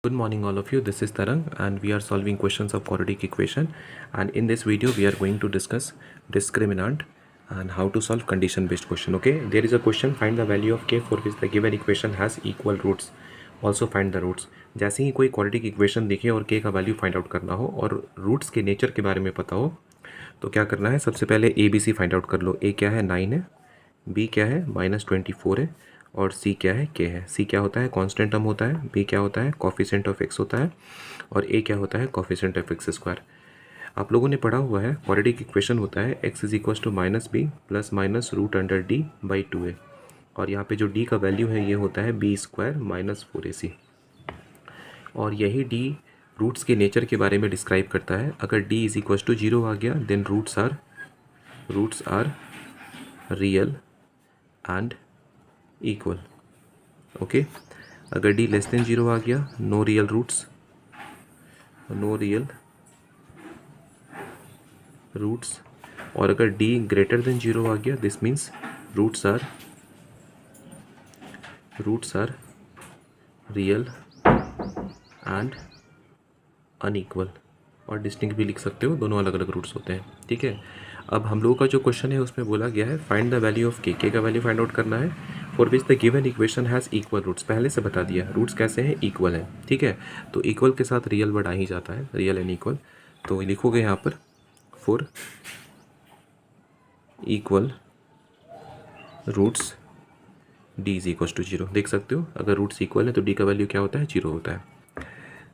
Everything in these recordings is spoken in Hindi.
Good morning all of you, this is Tarang and we are solving questions of quadratic equation, and in this video we are going to discuss discriminant and how to solve condition based question. Okay, there is a question, find the value of k for which the given equation has equal roots, also find the roots. जैसे ही कोई quadratic equation दिखे और k का वैल्यू फाइंड आउट करना हो और रूट्स के नेचर के बारे में पता हो तो क्या करना है, सबसे पहले A B C find out कर लो। a क्या है 9 है, b क्या है -24 है और c क्या है k है। c क्या होता है कांस्टेंट टर्म होता है, b क्या होता है कोफिशिएंट ऑफ x होता है और a क्या होता है कोफिशिएंट ऑफ x स्क्वायर। आप लोगों ने पढ़ा हुआ है क्वाड्रेटिक इक्वेशन होता है x is equal to -b plus minus root under d by 2a, और यहाँ पे जो d का वैल्यू है ये होता है b स्क्वायर -4ac, और यही d रूट्स के नेचर के बारे में डिस्क्राइब करता है। अगर d इज इक्वल टू 0 आ गया then roots are real and equal. Okay, अगर d लेस देन 0 आ गया नो रियल रूट्स, और अगर d ग्रेटर देन 0 आ गया this means roots are real and unequal, और डिस्टिंक्ट भी लिख सकते हो, दोनों अलग अलग रूट्स होते हैं। ठीक है, अब हम लोगों का जो क्वेश्चन है उसमें बोला गया है फाइंड द वैल्यू ऑफ के का वैल्यू फाइंड आउट करना है for which the given equation has equal roots. पहले से बता दिया रूट्स कैसे हैं, इक्वल है। ठीक है, तो इक्वल के साथ रियल वर्ड आ ही जाता है, रियल एंड इक्वल। तो लिखोगे यहाँ पर for equal roots D is equal to 0। देख सकते हो अगर रूट्स इक्वल है तो डी का वैल्यू क्या होता है 0 होता है।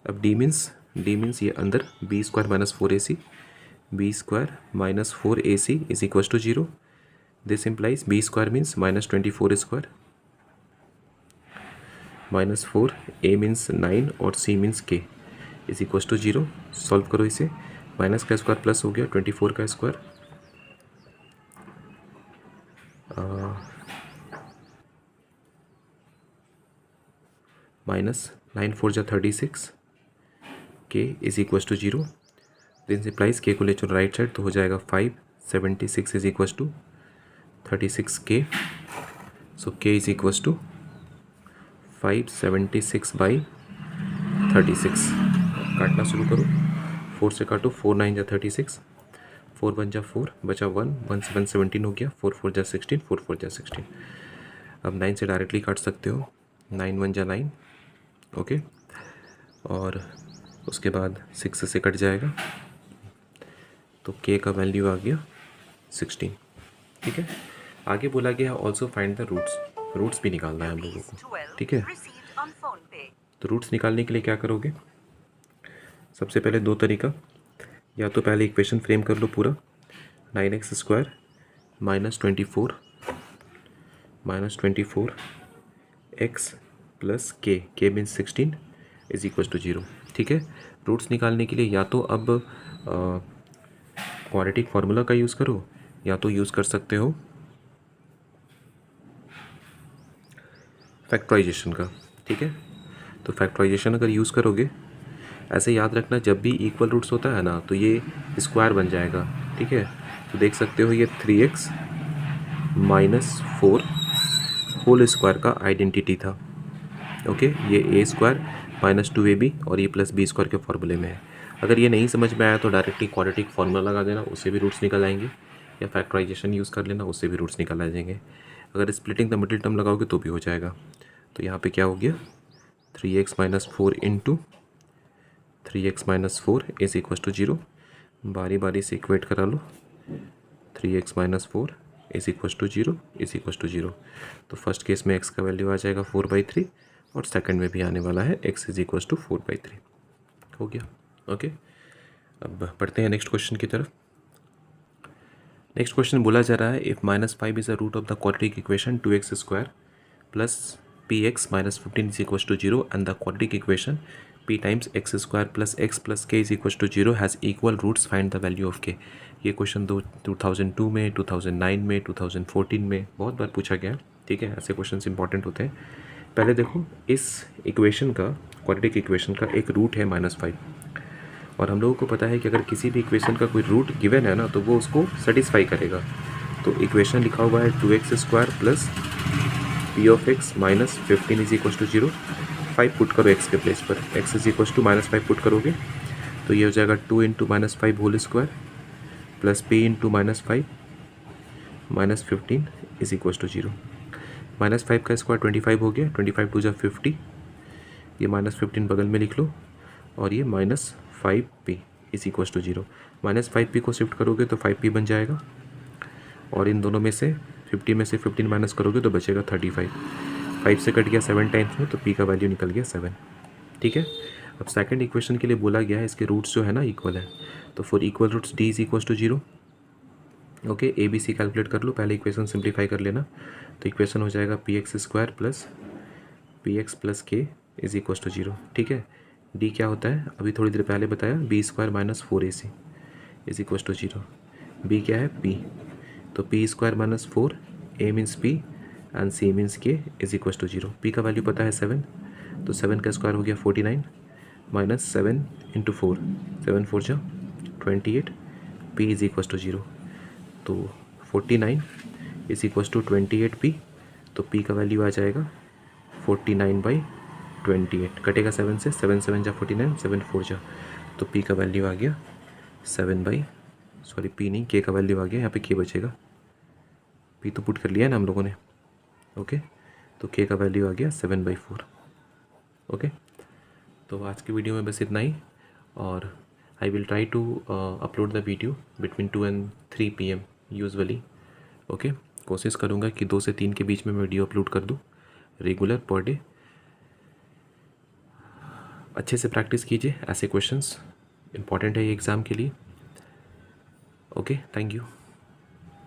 अब डी मीन्स ये अंदर B square minus 4ac is equal to 0। This implies B square means -24 square -4, a means 9 और c means k is equal to 0। Solve करो इसे, माइनस का स्क्वायर प्लस हो गया 24 का स्क्वायर माइनस 9 4 जा 36, k is equal to 0। This implies k को ले चलो राइट साइड तो हो जाएगा 576 is equal to 36k। So k is equal to 576 by 36। काटना शुरू करो, 4 से काटो, 4 9 जा 36, 4 1 जा 4 बचा 1, 1 7 17 हो गया, 4 4 जा 16, 4 4 जा 16। अब 9 से डायरेक्टली काट सकते हो, 9 1 जा 9। ओके, और उसके बाद 6 से कट जाएगा तो k का वैल्यू आ गया 16। ठीक है, आगे बोला गया ऑल्सो फाइंड द रूट्स भी निकालना है हम लोगों को। ठीक है, तो रूट्स निकालने के लिए क्या करोगे, सबसे पहले दो तरीका, या तो पहले इक्वेशन फ्रेम कर लो पूरा, 9x square -24 x plus k means 16 is equal to 0। ठीक है, रूट्स निकालने के लिए या तो अब क्वाड्रेटिक फार्मूला का यूज़ करो या तो यूज़ कर सकते हो फैक्टराइजेशन का। ठीक है, तो फैक्टराइजेशन अगर यूज़ करोगे, ऐसे याद रखना जब भी इक्वल रूट्स होता है ना तो ये स्क्वायर बन जाएगा। ठीक है, तो देख सकते हो ये 3x -4 होल स्क्वायर का आइडेंटिटी था। ओके, ये a स्क्वायर -2ab और ये प्लस बी स्क्वायर के फॉर्मूले में है। अगर ये नहीं समझ में आया तो डायरेक्टली क्वाड्रेटिक फार्मूला लगा देना, उससे भी रूट्स निकल आएंगे, या फैक्टराइजेशन यूज़ कर लेना, उससे भी रूट्स निकल आ जाएंगे। अगर स्प्लिटिंग द मिडिल टर्म लगाओगे तो भी हो जाएगा। तो यहाँ पे क्या हो गया 3x -4 into 3x -4 is equal to 0। बारी बारी से इक्वेट करा लो, 3x -4 इज इक्वल टू 0। तो फर्स्ट केस में x का वैल्यू आ जाएगा 4/3 और सेकंड में भी आने वाला है x इज इक्वल टू 4/3। हो गया। ओके, अब पढ़ते हैं नेक्स्ट क्वेश्चन की तरफ। नेक्स्ट क्वेश्चन बोला जा रहा है if -5 is a root of the quadratic equation 2x square plus px -15 is equal to 0 and the quadratic equation p times x square plus x plus k is equal to 0 has equal roots, find the value of k। ये क्वेश्चन 2002 में, 2009 में, 2014 में बहुत बार पूछा गया है। ठीक है, ऐसे क्वेश्चन इंपॉर्टेंट होते हैं। पहले देखो, इस इक्वेशन का, क्वाड्रेटिक इक्वेशन का एक रूट है -5, और हम लोगों को पता है कि अगर किसी भी इक्वेशन का कोई रूट गिवन है ना तो वो उसको सेटिस्फाई करेगा। तो इक्वेशन लिखा हुआ है 2x square plus p of x -15 is equal to 0। -5 put करो x के प्लेस पर, x is equal to -5 put करोगे तो ये हो जाएगा 2 into -5 whole square plus p into -5 -15 is equal to 0। -5 का स्क्वायर 25 हो गया, 25 टू जा 50, ये -15 बगल में लिख लो और ये -5p is equal to 0। -5p को शिफ्ट करोगे तो 5p बन जाएगा और इन दोनों में से 50 में से 15 माइनस करोगे तो बचेगा 35। 5 से कट गया 7 टाइम्स में तो p का वैल्यू निकल गया 7। ठीक है, अब सेकंड इक्वेशन के लिए बोला गया है इसके रूट्स जो है ना इक्वल है, तो for equal roots d is equal to 0। Okay, A B C calculate कर लो, पहले इक्वेशन सिंप्लीफाई कर लेना। तो इक्वेशन हो जाएगा px² प्लस px प्लस के इज इक्वल टू 0। ठीक है, d क्या होता है अभी थोड़ी देर पहले बताया, b² minus 4ac is equal to 0। b क्या है p, तो p² minus 4, a means p and c means k is equal to 0। p का वैल्यू पता है 7, तो 7 का स्क्वायर हो गया 49 माइनस 7 इंटू 4, 7 4 जा 28, p इज इक्वल टू 0। तो 49 इज इक्वल टू 28p, तो p का वैल्यू आ जाएगा 49/28, कटेगा 7 से, 7 7 जा 49, 7 4 जा, तो p का वैल्यू आ गया 7 p नहीं k का वैल्यू आ गया, यहाँ पे k बचेगा, p तो पुट कर लिया है ना हम लोगों ने। ओके, तो k का वैल्यू आ गया 7/4। ओके, तो आज की वीडियो में बस इतना ही, और I will try to upload the video between 2 and 3 PM usually. Okay, कोशिश करूँगा कि 2 से 3 के बीच में वीडियो अपलोड कर दूँ रेगुलर पर डे। अच्छे से प्रैक्टिस कीजिए, ऐसे क्वेश्चंस इंपॉर्टेंट है ये एग्ज़ाम के लिए। Okay, thank you.